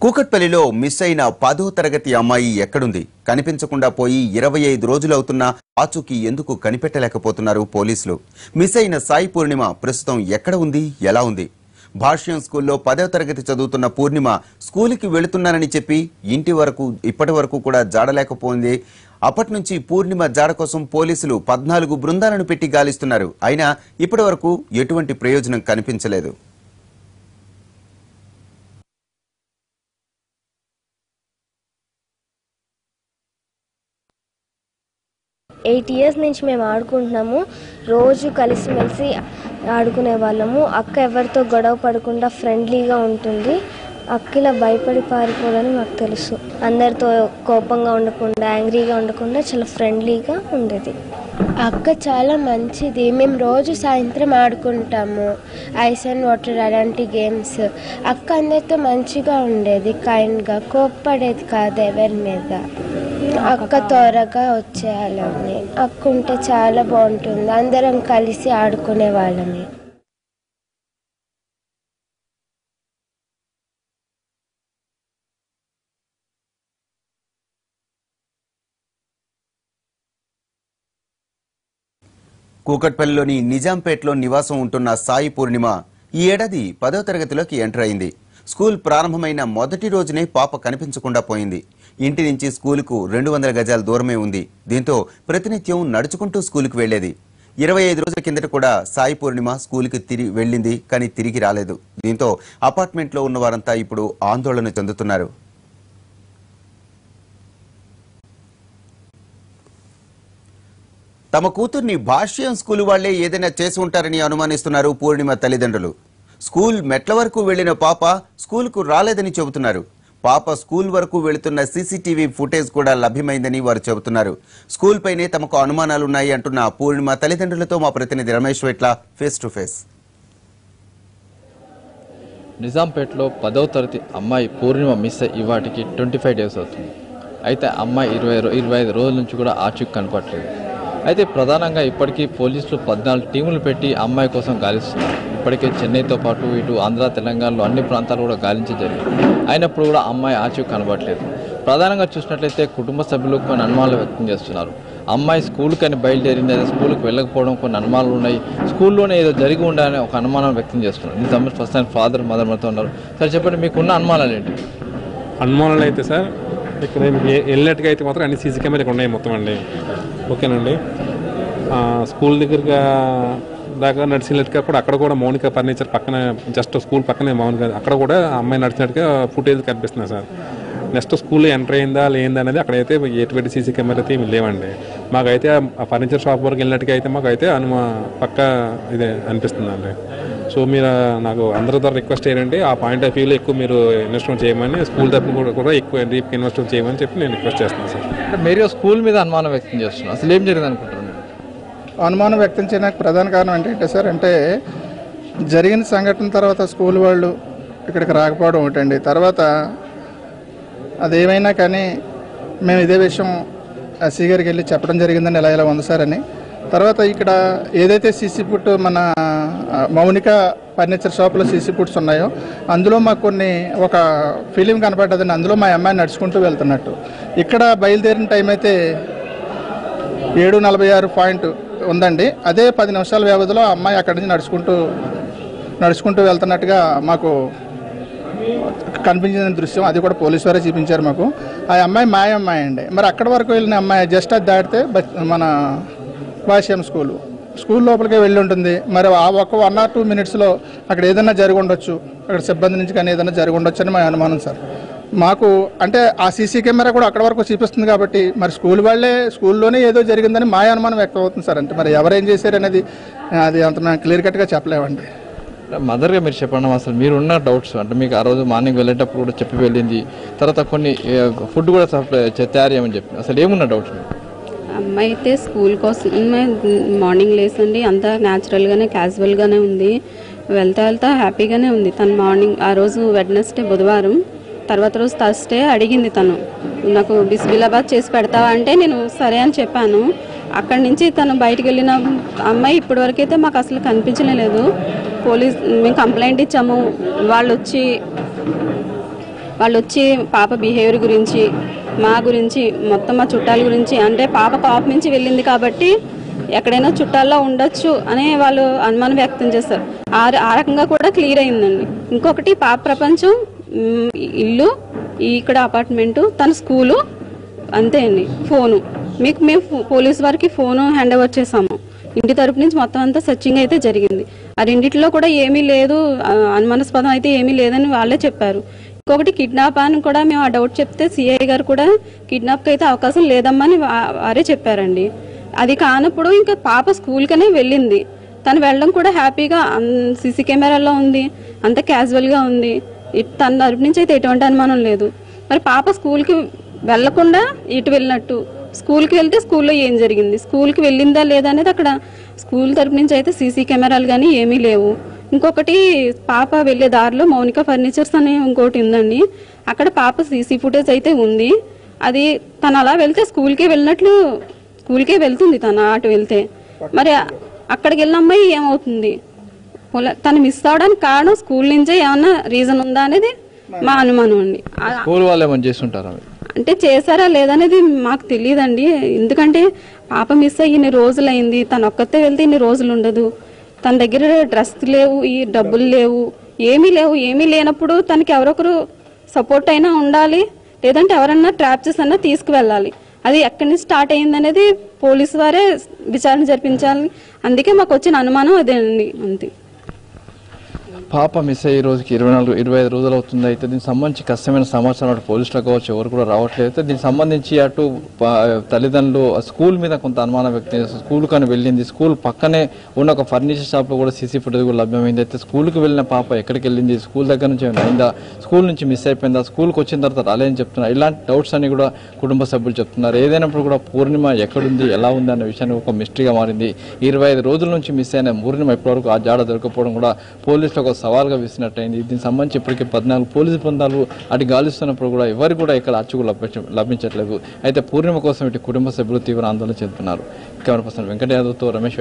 కూకట్పల్లిలో మిస్ అయిన 10వ తరగతి అమ్మాయి ఎక్కడుంది? కనిపించకుండా పోయి 25 రోజులవుతున్నా ఆచూకీ ఎందుకు కనిపెట్టలేకపోతున్నారు పోలీసులు? మిస్ అయిన సాయి పూర్ణిమ ప్రస్తుతం ఎక్కడ ఉంది, ఎలా ఉంది? భాష్యం స్కూల్లో 10వ తరగతి చదువుతున్న పూర్ణిమ స్కూలుకి వెళుతున్నానని చెప్పి ఇప్పటి వరకు కూడా జాడలేకపోయింది. అప్పటి నుంచి పూర్ణిమ జాడ కోసం పోలీసులు 14 బృందాలను పెట్టి గాలిస్తున్నారు. అయినా ఇప్పటి వరకు ఎటువంటి ప్రయోజనం కనిపించలేదు. ఎయిట్ ఇయర్స్ నుంచి మేము ఆడుకుంటున్నాము. రోజు కలిసిమెలిసి ఆడుకునే వాళ్ళము. అక్క ఎవరితో గొడవ పడకుండా ఫ్రెండ్లీగా ఉంటుంది. అక్కలా భయపడి పారిపోదని మాకు తెలుసు. అందరితో కోపంగా ఉండకుండా, యాంగ్రీగా ఉండకుండా చాలా ఫ్రెండ్లీగా ఉండేది. అక్క చాలా మంచిది. మేము రోజు సాయంత్రం ఆడుకుంటాము, ఐస్ అండ్ వాటర్ అలాంటి గేమ్స్. అక్క అందరితో మంచిగా ఉండేది, కైండ్గా, కోప్పడేది కాదు ఎవరి మీద. అక్క త్వరగా వచ్చేయాలని. అక్క ఉంటే చాలా బాగుంటుంది, అందరం కలిసి ఆడుకునే వాళ్ళని. కూకట్పల్లిలోని నిజాంపేటలో నివాసం ఉంటున్న సాయి పూర్ణిమ ఈ ఏడాది 10వ తరగతిలోకి ఎంటర్ అయింది. స్కూల్ ప్రారంభమైన మొదటి రోజునే పాప కనిపించకుండా పోయింది. ఇంటి నుంచి స్కూలుకు 200 గజాల దూరమే ఉంది. దీంతో ప్రతినిత్యం నడుచుకుంటూ స్కూలుకు వెళ్లేది. 25 రోజుల కిందట కూడా సాయి పూర్ణిమ స్కూలుకి వెళ్ళింది, కానీ తిరిగి రాలేదు. దీంతో అపార్ట్మెంట్లో ఉన్న వారంతా ఇప్పుడు ఆందోళన చెందుతున్నారు. తమ కూతుర్ని భాష్యం స్కూలు వాళ్లే ఏదైనా చేసి ఉంటారని అనుమానిస్తున్నారు పూర్ణిమ తల్లిదండ్రులు. స్కూల్ మెట్ల వరకు వెళ్లిన పాప స్కూలుకు రాలేదని చెబుతున్నారు. పాప స్కూల్ వరకు వెళుతున్న సీసీటీవీ ఫుటేజ్ కూడా లభ్యమైందని వారు చెబుతున్నారు. స్కూల్ పైనే తమకు అనుమానాలున్నాయి అంటున్న పూర్ణిమ తల్లిదండ్రులతో మా ప్రతినిధి రమేష్ వెట్ల ఫేస్ టు ఫేస్. నిజాంపేటలో 10వ తరగతి అమ్మాయి పూర్ణిమ మిస్ ఇవాటికి 25 డేస్ అవుతుంది. అయితే అమ్మాయి 25 రోజుల నుంచి కూడా ఆచూకీ కనపట్లేదు. అయితే ప్రధానంగా ఇప్పటికీ పోలీసులు 14 టీములు పెట్టి అమ్మాయి కోసం గాలిస్తున్నారు. ఇప్పటికే చెన్నైతో పాటు ఇటు ఆంధ్ర, తెలంగాణలో అన్ని ప్రాంతాలు కూడా గాలించి జరిగింది. అయినప్పుడు కూడా అమ్మాయి ఆచూకీ కనబడలేదు. ప్రధానంగా చూసినట్లయితే కుటుంబ సభ్యులు కొన్ని అనుమానాలు వ్యక్తం చేస్తున్నారు. అమ్మాయి స్కూల్కి అని బయలుదేరింది, అదే స్కూల్కి వెళ్ళకపోవడం కొన్ని అనుమానాలు ఉన్నాయి. స్కూల్లోనే ఏదో జరిగి ఉండాలని ఒక అనుమానం వ్యక్తం చేస్తున్నారు. దీనికి సంబంధించి ఫస్ట్ టైం ఫాదర్ మదర్ మనతో ఉన్నారు. సార్ చెప్పండి, మీకున్న అనుమానాలు ఏంటి? అనుమానాలు అయితే సార్, ఇక్కడ వెళ్ళినట్టుగా అయితే మాత్రం అన్ని సీసీ కెమెరా ఉన్నాయి మొత్తం అండి. ఓకేనండి. స్కూల్ దగ్గరగా దాకా నడిచినట్టుగా కూడా అక్కడ కూడా మౌనిక ఫర్నిచర్ పక్కన, జస్ట్ స్కూల్ పక్కనే మౌనిక, అక్కడ కూడా అమ్మాయి నడిచినట్టుగా ఫుటేజ్ కనిపిస్తున్నాయి సార్. నెక్స్ట్ స్కూల్లో ఎంటర్ అయిందా లేదా అనేది అక్కడైతే ఎటువంటి సీసీ కెమెరా అయితే ఏమి లేవండి. మాకైతే ఆ ఫర్నిచర్ షాప్ వరకు వెళ్ళినట్టుగా అయితే మాకైతే పక్క ఇదే అనిపిస్తుందండి. సో మీరు నాకు అందరి ద్వారా రిక్వెస్ట్ చేయండి, ఆ పాయింట్ ఆఫ్ వ్యూలో ఎక్కువ మీరు ఇన్వెస్ట్మెంట్ చేయమని, స్కూల్ తరఫున కూడా ఎక్కువ డీప్ ఇన్వెస్ట్మెంట్ చేయమని చెప్పి నేను రిక్వెస్ట్ చేస్తున్నాను సార్. మీరు స్కూల్ మీద అనుమానం వ్యక్తం చేస్తున్నారు, అసలు ఏం జరిగింది అనుకుంటున్నారు? అనుమానం వ్యక్తం చేయడానికి ప్రధాన కారణం ఏంటంటే సార్, అంటే జరిగిన సంఘటన తర్వాత స్కూల్ వాళ్ళు ఇక్కడికి రాకపోవడం ఒకటండి. తర్వాత అదేమైనా కానీ మేము ఇదే విషయం ఎస్సీ గారికి వెళ్ళి చెప్పడం జరిగిందని ఇలా ఉంది సార్ అని. తర్వాత ఇక్కడ ఏదైతే సీసీ ఫుట్ మన మౌనిక ఫర్నిచర్ షాప్లో సీసీ ఫుట్స్ ఉన్నాయో అందులో మాకు ఒక ఫిలిం కనపడ్డదండి. అందులో మా అమ్మాయి నడుచుకుంటూ వెళ్తున్నట్టు. ఇక్కడ బయలుదేరిన టైం అయితే 7:46 పాయింట్ ఉందండి. అదే 10 నిమిషాల వ్యవధిలో అమ్మాయి అక్కడి నుంచి నడుచుకుంటూ వెళ్తున్నట్టుగా మాకు కనిపించిన దృశ్యం. అది కూడా పోలీసు వారే చూపించారు మాకు. ఆ అమ్మాయి మాయ అమ్మాయి అండి. మరి అక్కడి వరకు వెళ్ళిన అమ్మాయి జస్ట్ అది దాటితే మన భాష్యం స్కూల్ లోపలికే వెళ్ళి ఉంటుంది. మరి ఆ ఒక 1 or 2 మినిట్స్లో అక్కడ ఏదైనా జరిగి ఉండొచ్చు, అక్కడ సిబ్బంది నుంచి కానీ ఏదైనా జరిగి ఉండొచ్చు అని మా అనుమానం సార్. మాకు అంటే ఆ సీసీ కెమెరా కూడా అక్కడ వరకు చూపిస్తుంది కాబట్టి మరి స్కూల్లోనే ఏదో జరిగిందని మా అనుమానం వ్యక్తం అవుతుంది సార్. అంటే మరి ఎవరేం చేశారనేది అది అంత మేము క్లియర్ కట్గా చెప్పలేమండి. మదర్గా మీరు చెప్పండి, అసలు మీరున్న డౌట్స్ అంటే మీకు ఆ రోజు మార్నింగ్ వెళ్ళేటప్పుడు కూడా చెప్పి వెళ్ళింది, తర్వాత కొన్ని ఫుడ్ కూడా తయారు చేయమని చెప్పి, అసలు ఏమున్న డౌట్స్? అమ్మాయి అయితే స్కూల్ కోసం మార్నింగ్ లేసండి, అంతా న్యాచురల్గానే క్యాజువల్గానే ఉంది. వెళ్తా హ్యాపీగానే ఉంది. తను మార్నింగ్ ఆ రోజు వెడ్నెస్డే బుధవారం, తర్వాత రోజు థర్స్డే అడిగింది తను, నాకు బిస్మిల్లాబాద్ చేసి పెడతావా అంటే నేను సరే అని చెప్పాను. అక్కడి నుంచి తను బయటికి వెళ్ళిన అమ్మాయి ఇప్పటివరకు అయితే మాకు అసలు కనిపించలేదు. మేము కంప్లైంట్ ఇచ్చాము, వాళ్ళు వచ్చి వాళ్ళు వచ్చి పాప బిహేవియర్ గురించి, మా గురించి, మొత్తం మా చుట్టాల గురించి, అంటే పాప కాపు నుంచి వెళ్ళింది కాబట్టి ఎక్కడైనా చుట్టాల్లో ఉండొచ్చు అనే వాళ్ళు అనుమానం వ్యక్తం చేస్తారు. ఆ రకంగా కూడా క్లియర్ అయిందండి. ఇంకొకటి పాప ప్రపంచం ఇల్లు, ఇక్కడ అపార్ట్మెంటు, తన స్కూలు, అంతే అండి. ఫోను మేము పోలీసు వారికి ఫోను హ్యాండ్ ఓవర్ చేసాము. ఇంటి తరపు నుంచి మొత్తం అంతా సెర్చింగ్ అయితే జరిగింది. ఆ రెండిట్లో కూడా ఏమీ లేదు, అనుమానాస్పదం అయితే ఏమీ లేదని వాళ్ళే చెప్పారు. ఇంకొకటి కిడ్నాప్ అని కూడా మేము ఆ డౌట్ చెప్తే సిఐ గారు కూడా కిడ్నాప్కి అయితే అవకాశం లేదమ్మా అని వారే చెప్పారండి. అది కానప్పుడు ఇంకా పాప స్కూల్కనే వెళ్ళింది. తను వెళ్ళడం కూడా హ్యాపీగా సీసీ కెమెరాలో ఉంది, అంత క్యాజువల్గా ఉంది. తన తరపు నుంచి అయితే ఎటువంటి అనుమానం లేదు. మరి పాప స్కూల్కి వెళ్లకుండా ఇటు వెళ్ళినట్టు, స్కూల్కి వెళ్తే స్కూల్లో ఏం జరిగింది, స్కూల్కి వెళ్ళిందా లేదా అనేది అక్కడ స్కూల్ తరపు నుంచి అయితే సీసీ కెమెరాలు కానీ ఏమీ లేవు. ఇంకొకటి పాప వెళ్ళే దారిలో మౌనిక ఫర్నిచర్స్ అనే ఇంకోటి ఉందండి, అక్కడ పాప సీసీ ఫుటేజ్ అయితే ఉంది. అది తను అలా వెళ్తే స్కూల్కే వెళ్ళినట్లు, స్కూల్కే వెళ్తుంది తను అటు వెళ్తే. మరి అక్కడికి వెళ్ళిన అమ్మాయి ఏమవుతుంది? తను మిస్ అవడానికి కారణం స్కూల్ నుంచే ఏమన్నా రీజన్ ఉందా అనేది మా అనుమానం అండి. స్కూల్ వాళ్ళు ఏమని చేస్తుంటారు అంటే చేశారా లేదనేది మాకు తెలియదండి. ఎందుకంటే పాప మిస్ అయ్యి ఇన్ని రోజులు అయింది, తను ఒక్కతే వెళ్తే ఇన్ని రోజులు ఉండదు. తన దగ్గర డ్రెస్ లేవు, ఈ డబ్బులు లేవు, ఏమీ లేవు. ఏమీ లేనప్పుడు తనకి ఎవరొకరు సపోర్ట్ అయినా ఉండాలి, లేదంటే ఎవరన్నా ట్రాప్ చేసన్నా తీసుకువెళ్ళాలి. అది ఎక్కడి నుంచి స్టార్ట్ అయింది అనేది పోలీసు వారే విచారణ జరిపించాలి. అందుకే మాకు వచ్చిన అనుమానం అదేనండి, అంతే. పాప మిస్ అయ్యే రోజుకి 24-25 రోజులు అవుతుంది. అయితే దీనికి సంబంధించి కష్టమైన సమాచారం అటు పోలీసులు కావచ్చు ఎవరు కూడా రావట్లేదు. అయితే దీనికి సంబంధించి అటు తల్లిదండ్రులు స్కూల్ మీద కొంత అనుమానం వ్యక్తం చేస్తారు. స్కూల్ కానీ వెళ్ళింది, స్కూల్ పక్కనే ఉన్న ఒక ఫర్నిచర్ షాప్లో కూడా సీసీ ఫుటేజ్ కూడా లభ్యమైంది. అయితే స్కూల్కి వెళ్ళిన పాప ఎక్కడికి వెళ్ళింది, స్కూల్ దగ్గర నుంచి ఏమైనా అయిందా, స్కూల్ నుంచి మిస్ అయిపోయిందా, స్కూల్కి వచ్చిన తర్వాత రాలేదని చెప్తున్నారు. ఇలాంటి డౌట్స్ అన్ని కూడా కుటుంబ సభ్యులు చెప్తున్నారు. ఏదైనప్పుడు కూడా పూర్ణిమ ఎక్కడుంది, ఎలా ఉంది అనే విషయాన్ని ఒక మిస్టరీగా మారింది. 25 రోజుల నుంచి మిస్ అయిన పూర్ణిమ ఇప్పటివరకు ఆ జాడ దొరకపోవడం కూడా పోలీసులు ఒక సవాల్గా విసినట్టయింది. దీనికి సంబంధించి ఇప్పటికే 14 పోలీసు బృందాలు అటు గాలిస్తున్నప్పుడు కూడా ఎవరు కూడా ఇక్కడ అచ్చుకు లభించట్లేదు. అయితే పూర్ణిమ కోసం ఇటు కుటుంబ సభ్యులు తీవ్ర ఆందోళన చెందుతున్నారు. కెమెరా పర్సన్ వెంకట యాదవ్తో రమేష్.